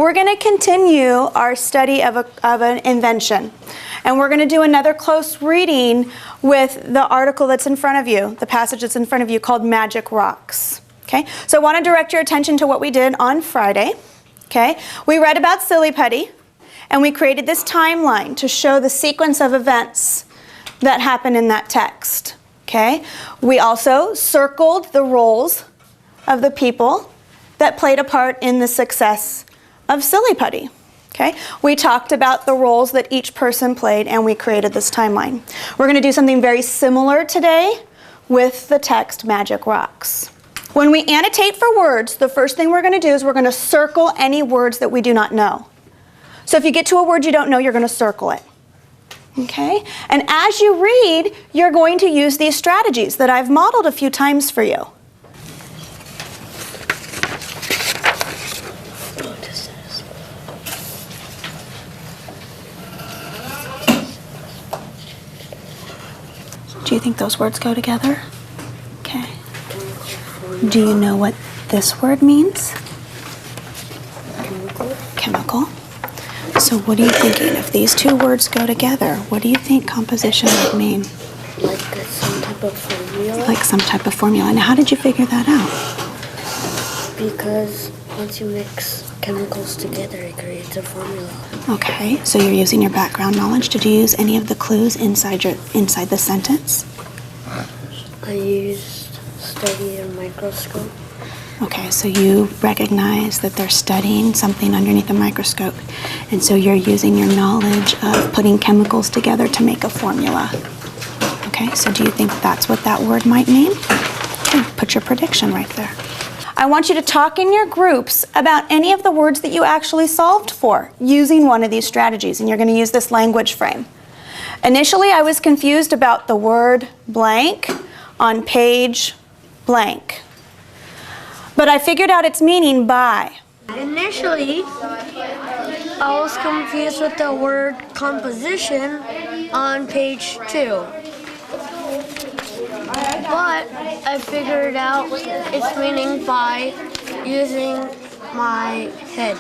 we're going to continue our study of an invention. And we're going to do another close reading with the article that's in front of you, the passage that's in front of you called Magic Rocks. Okay? So I want to direct your attention to what we did on Friday. Okay? We read about Silly Putty, and we created this timeline to show the sequence of events that happen in that text. Okay? We also circled the roles of the people that played a part in the success of Silly Putty. Okay? We talked about the roles that each person played, and we created this timeline. We're going to do something very similar today with the text Magic Rocks. When we annotate for words, the first thing we're going to do is we're going to circle any words that we do not know. So if you get to a word you don't know, you're going to circle it. Okay? And as you read, you're going to use these strategies that I've modeled a few times for you. Do you think those words go together? Okay. Do you know what this word means? Chemical. So what are you thinking? If these two words go together, what do you think composition would mean? Like some type of formula. Like some type of formula. Now, how did you figure that out? Because once you mix chemicals together, it creates a formula. Okay, so you're using your background knowledge. Did you use any of the clues inside the sentence? I used study a microscope. Okay, so you recognize that they're studying something underneath a microscope, and so you're using your knowledge of putting chemicals together to make a formula. Okay, so do you think that's what that word might mean? Okay, put your prediction right there. I want you to talk in your groups about any of the words that you actually solved for using one of these strategies, and you're going to use this language frame. Initially, I was confused about the word blank on page blank. But I figured out its meaning by. Initially, I was confused with the word composition on page 2. But I figured out its meaning by using my head.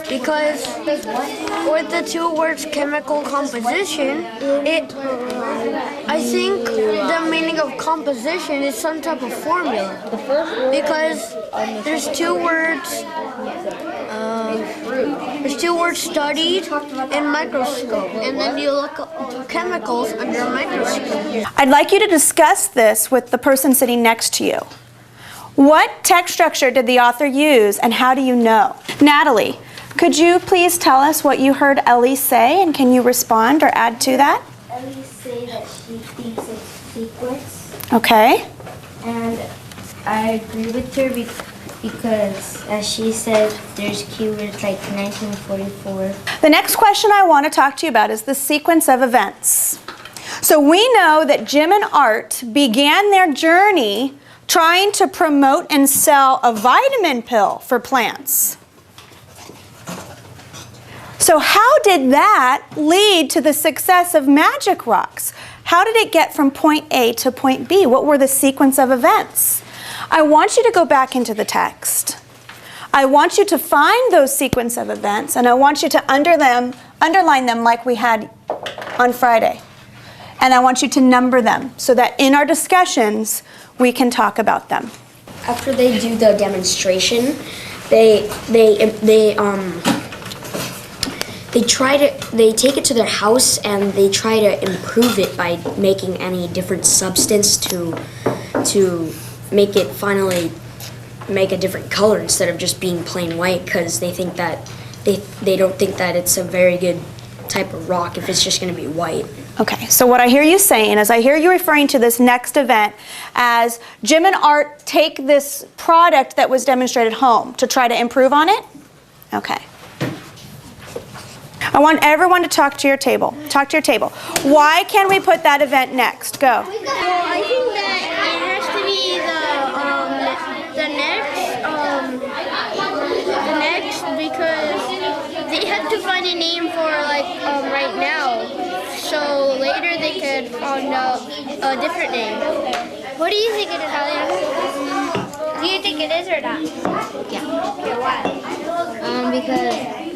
Because with the two words chemical composition, I think the meaning of composition is some type of formula. Because there's two words studied in microscope, and then you look up chemicals under a microscope. I'd like you to discuss this with the person sitting next to you. What text structure did the author use, and how do you know? Natalie, could you please tell us what you heard Ellie say, and can you respond or add to that? Ellie say that she thinks it's sequence. Okay. And I agree with her because, as she said, there's keywords like 1944. The next question I want to talk to you about is the sequence of events. So we know that Jim and Art began their journey trying to promote and sell a vitamin pill for plants. So how did that lead to the success of Magic Rocks? How did it get from point A to point B? What were the sequence of events? I want you to go back into the text. I want you to find those sequence of events, and I want you to underline them like we had on Friday. And I want you to number them so that in our discussions, we can talk about them. After they do the demonstration, they take it to their house and they try to improve it by making any different substance to make it finally make a different color instead of just being plain white, because they think that they don't think that it's a very good type of rock if it's just going to be white. Okay, so what I hear you saying is I hear you referring to this next event as Jim and Art take this product that was demonstrated home to try to improve on it? Okay. I want everyone to talk to your table. Talk to your table. Why can we put that event next? Go. Well, I think that it has to be the next because they had to find a name for right now. So later they could find a different name. What do you think it is, Alia? Do you think it is or not? Yeah. Okay, why? Because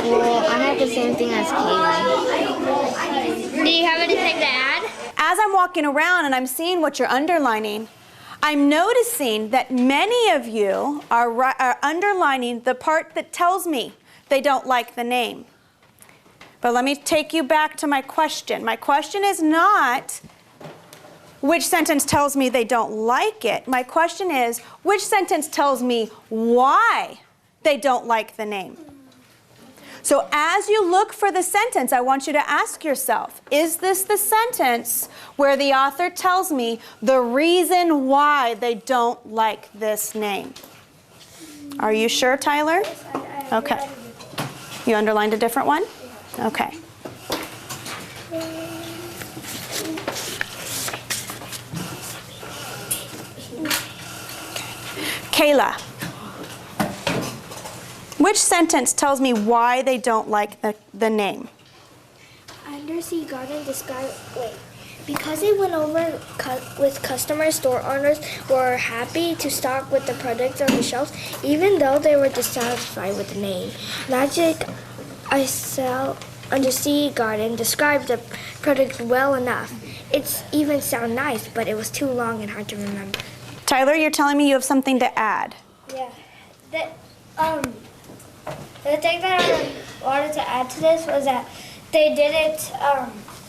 Well, I have the same thing as Katie. Do you have anything to add? As I'm walking around and I'm seeing what you're underlining, I'm noticing that many of you are underlining the part that tells me they don't like the name. But let me take you back to my question. My question is not which sentence tells me they don't like it. My question is, which sentence tells me why they don't like the name? So as you look for the sentence, I want you to ask yourself, is this the sentence where the author tells me the reason why they don't like this name? Are you sure, Tyler? Okay. You underlined a different one? Okay. Kayla. Which sentence tells me why they don't like the name? Undersea Garden because they went over with customers, store owners were happy to stock with the products on the shelves, even though they were dissatisfied with the name. Magic I Sell Undersea Garden described the product well enough. It even sounded nice, but it was too long and hard to remember. Tyler, you're telling me you have something to add. Yeah. The thing that I wanted to add to this was that they didn't,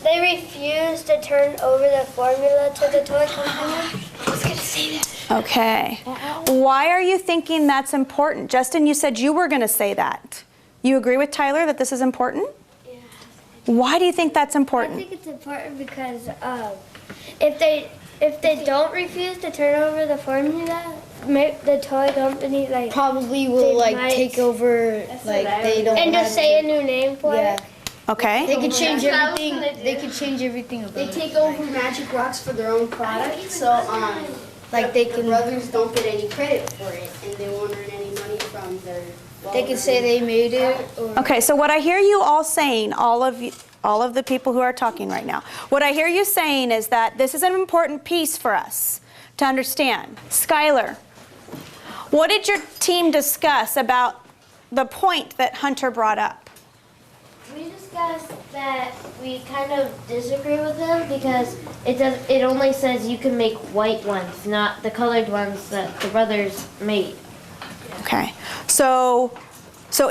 they refused to turn over the formula to the toy company. I was going to say that. Okay. Why are you thinking that's important? Justin, you said you were going to say that. You agree with Tyler that this is important? Yeah. Why do you think that's important? I think it's important because if they don't refuse to turn over the formula, the toy company Probably will take over they don't and have just say a new name for it. Okay. They could change everything. They could change everything about it. They take over Magic Rocks for their own product, so the brothers don't get any credit for it, and they won't earn any money from their. They could say they made it. Or Okay, so what I hear you all saying, all of the people who are talking right now, what I hear you saying is that this is an important piece for us to understand. Skylar, what did your team discuss about the point that Hunter brought up? We discussed that we kind of disagree with him because it only says you can make white ones, not the colored ones that the brothers made. Okay, so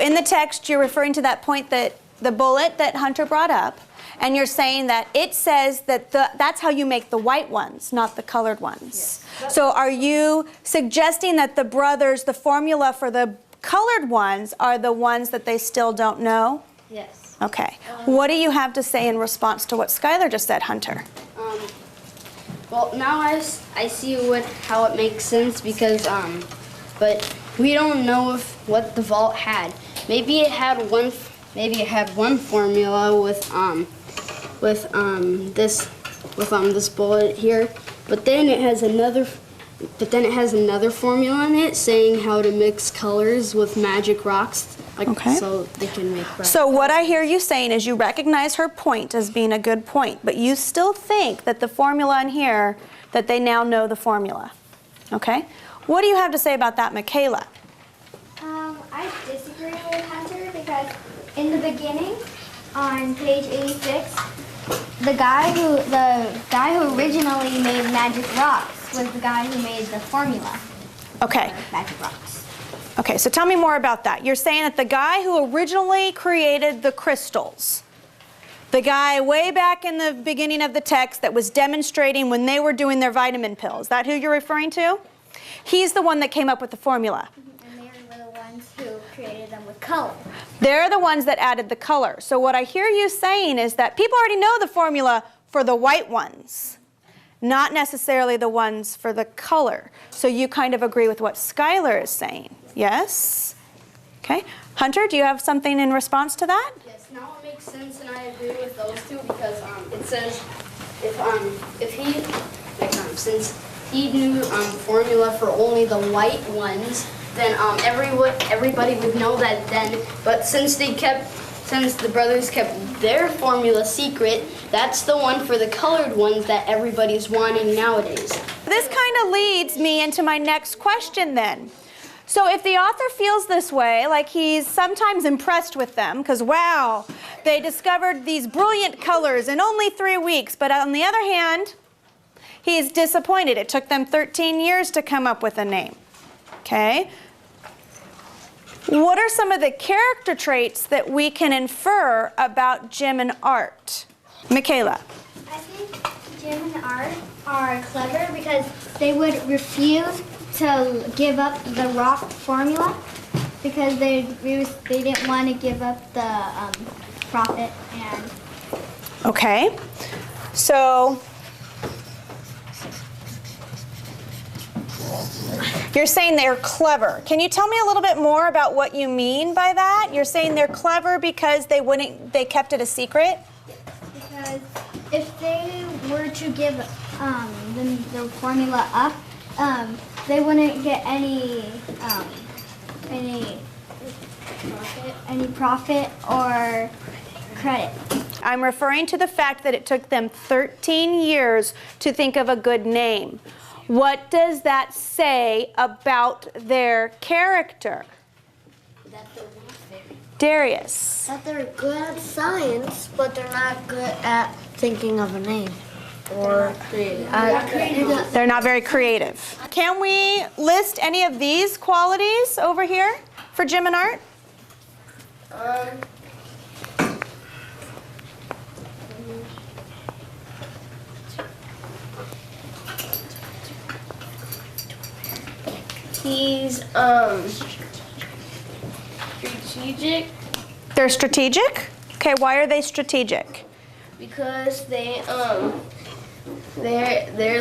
in the text you're referring to that point, that the bullet that Hunter brought up, and you're saying that it says that that's how you make the white ones, not the colored ones. Yes. So are you suggesting that the brothers, the formula for the colored ones are the ones that they still don't know? Yes. Okay. What do you have to say in response to what Skylar just said, Hunter? Well, now I see how it makes sense because but we don't know what the vault had. Maybe it had one formula with this bullet here, but then it has another formula in it saying how to mix colors with magic rocks, so they can make bright. So what I hear you saying is you recognize her point as being a good point, but you still think that the formula in here, that they now know the formula. Okay? What do you have to say about that, Michaela? I disagree with Hunter because in the beginning, on page 86, the guy who originally made Magic Rocks was the guy who made the formula. Okay. For Magic Rocks. Okay, so tell me more about that. You're saying that the guy who originally created the crystals, the guy way back in the beginning of the text that was demonstrating when they were doing their vitamin pills, is that who you're referring to? He's the one that came up with the formula. And they were the ones who created them with color. They're the ones that added the color. So what I hear you saying is that people already know the formula for the white ones, not necessarily the ones for the color. So you kind of agree with what Skylar is saying. Yes? Okay. Hunter, do you have something in response to that? Yes, now it makes sense, and I agree with those two because it says since he knew formula for only the white ones, then everybody would know that then. But since the brothers kept their formula secret, that's the one for the colored ones that everybody's wanting nowadays. This kind of leads me into my next question then. So if the author feels this way, like he's sometimes impressed with them, because wow, they discovered these brilliant colors in only 3 weeks, but on the other hand, he's disappointed. It took them 13 years to come up with a name. Okay? What are some of the character traits that we can infer about Jim and Art? Michaela. I think Jim and Art are clever because they would refuse to give up the rock formula because they didn't want to give up the profit. And Okay. So you're saying they're clever. Can you tell me a little bit more about what you mean by that? You're saying they're clever because they kept it a secret? because if they were to give the formula up, they wouldn't get any profit or credit. I'm referring to the fact that it took them 13 years to think of a good name. What does that say about their character? Darius. That they're good at science, but they're not good at thinking of a name. Or They're not very creative. Can we list any of these qualities over here for Jim and Art? He's strategic They're strategic? Okay, why are they strategic? because they're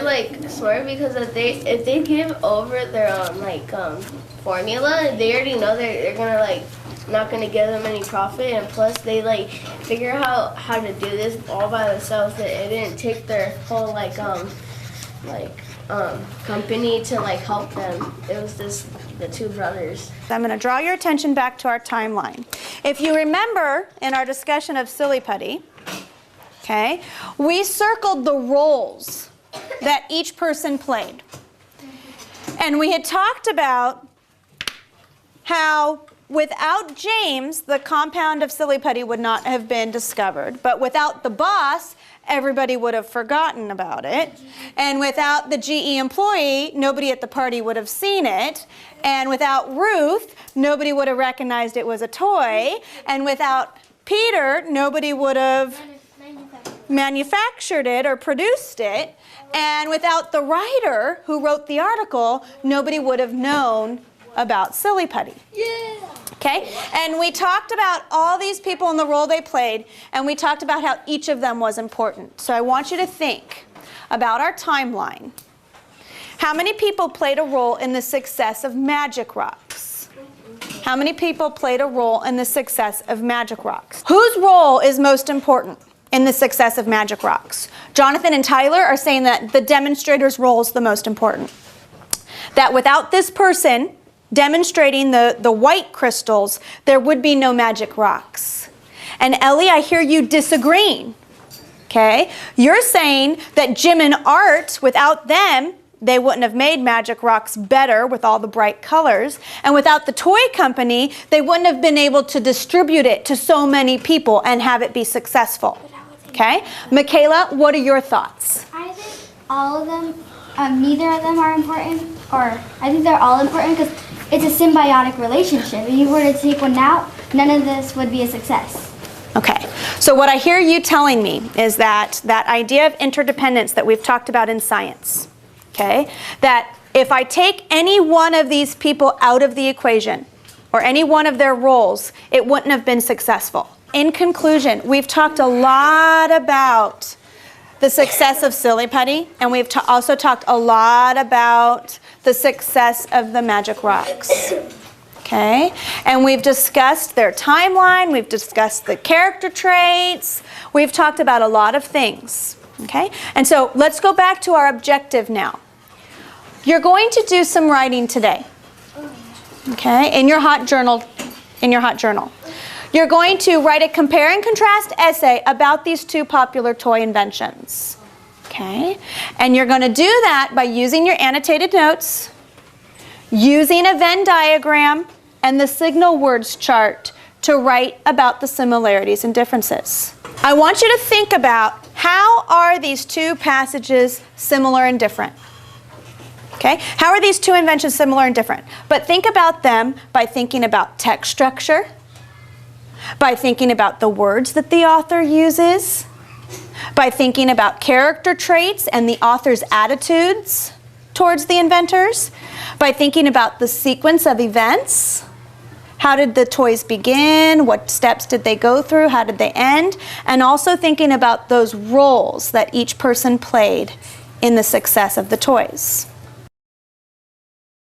like smart because if they give over their formula, they already know they're gonna not gonna give them any profit, and plus they figure out how to do this all by themselves. It didn't take their whole company to help them. It was just the two brothers. I'm going to draw your attention back to our timeline. If you remember in our discussion of Silly Putty, okay, we circled the roles that each person played. And we had talked about how without James, the compound of Silly Putty would not have been discovered. But without the boss, everybody would have forgotten about it. And without the GE employee, nobody at the party would have seen it. And without Ruth, nobody would have recognized it was a toy. And without Peter, nobody would have manufactured it or produced it. And without the writer who wrote the article, nobody would have known about Silly Putty. Yeah. Okay? And we talked about all these people and the role they played, and we talked about how each of them was important. So I want you to think about our timeline. How many people played a role in the success of Magic Rocks? How many people played a role in the success of Magic Rocks? Whose role is most important in the success of Magic Rocks? Jonathan and Tyler are saying that the demonstrator's role is the most important. That without this person demonstrating the white crystals, there would be no Magic Rocks. And Ellie, I hear you disagreeing. Okay? You're saying that Jim and Art, without them, they wouldn't have made Magic Rocks better with all the bright colors. And without the toy company, they wouldn't have been able to distribute it to so many people and have it be successful. Okay? Michaela, what are your thoughts? I think all of them, neither of them are important, or I think they're all important because it's a symbiotic relationship. If you were to take one out, none of this would be a success. Okay, so what I hear you telling me is that idea of interdependence that we've talked about in science, okay, that if I take any one of these people out of the equation, or any one of their roles, it wouldn't have been successful. In conclusion, we've talked a lot about the success of Silly Putty, and we've also talked a lot about the success of the Magic Rocks. Okay? And we've discussed their timeline, we've discussed the character traits, we've talked about a lot of things. Okay? And so let's go back to our objective now. You're going to do some writing today. Okay? In your hot journal. You're going to write a compare and contrast essay about these two popular toy inventions. Okay? And you're going to do that by using your annotated notes, using a Venn diagram and the signal words chart to write about the similarities and differences. I want you to think about how are these two passages similar and different? Okay? How are these two inventions similar and different? But think about them by thinking about text structure, by thinking about the words that the author uses, by thinking about character traits and the author's attitudes towards the inventors, by thinking about the sequence of events. How did the toys begin? What steps did they go through? How did they end? And also thinking about those roles that each person played in the success of the toys.